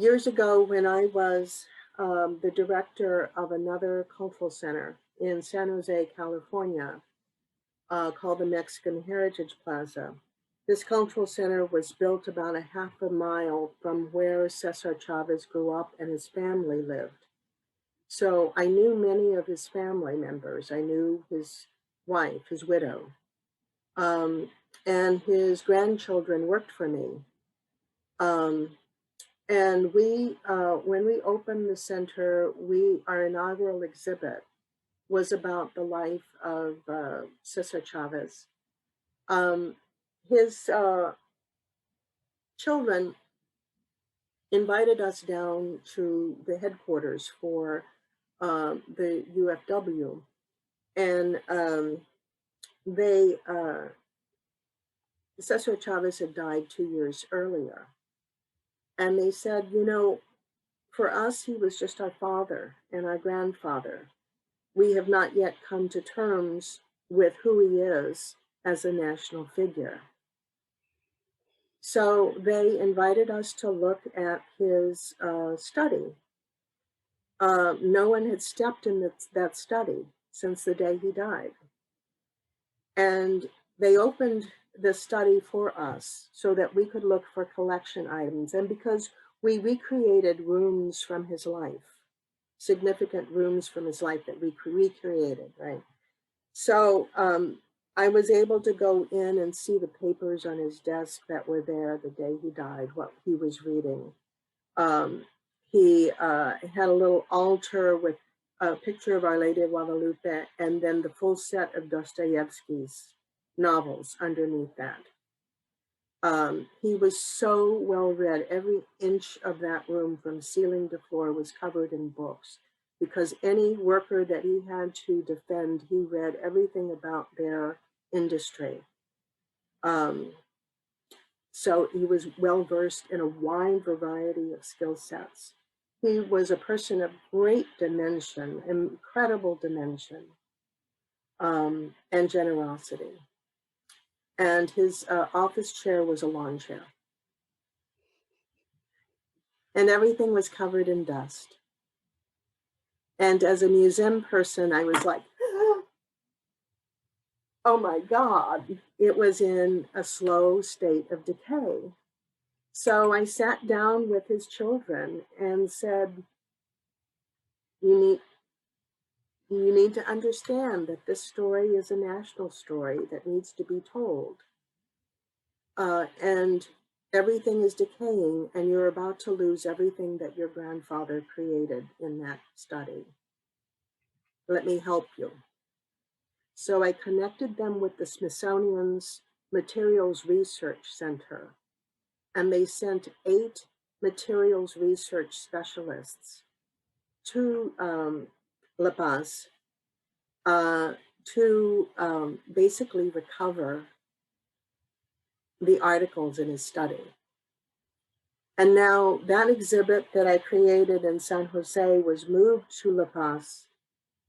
Years ago, when I was the director of another cultural center in San Jose, California, called the Mexican Heritage Plaza. This cultural center was built about a half a mile from where Cesar Chavez grew up and his family lived. So I knew many of his family members. I knew his wife, his widow, um, and his grandchildren worked for me. And when we opened the center, our inaugural exhibit was about the life of Cesar Chavez. His children invited us down to the headquarters for the UFW, and Cesar Chavez had died 2 years earlier. And they said, you know, for us, he was just our father and our grandfather. We have not yet come to terms with who he is as a national figure. So they invited us to look at his study. No one had stepped in that study since the day he died. And they opened the study for us so that we could look for collection items. And because we recreated rooms from his life, significant rooms from his life that we recreated, right? So I was able to go in and see the papers on his desk that were there the day he died, what he was reading. He had a little altar with a picture of Our Lady of Guadalupe and then the full set of Dostoevsky's novels underneath that. He was so well read. Every inch of that room from ceiling to floor was covered in books because any worker that he had to defend, he read everything about their industry. So he was well versed in a wide variety of skill sets. He was a person of great dimension, incredible dimension, and generosity. And his office chair was a lawn chair. And everything was covered in dust. And as a museum person, I was like, oh my God, it was in a slow state of decay. So I sat down with his children and said, you need to understand that this story is a national story that needs to be told. And everything is decaying, and you're about to lose everything that your grandfather created in that study. Let me help you. So I connected them with the Smithsonian's Materials Research Center, and they sent 8 materials research specialists to La Paz to basically recover the articles in his study. And now that exhibit that I created in San Jose was moved to La Paz,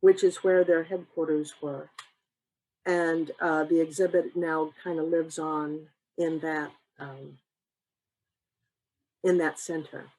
which is where their headquarters were. And the exhibit now kind of lives on in that center.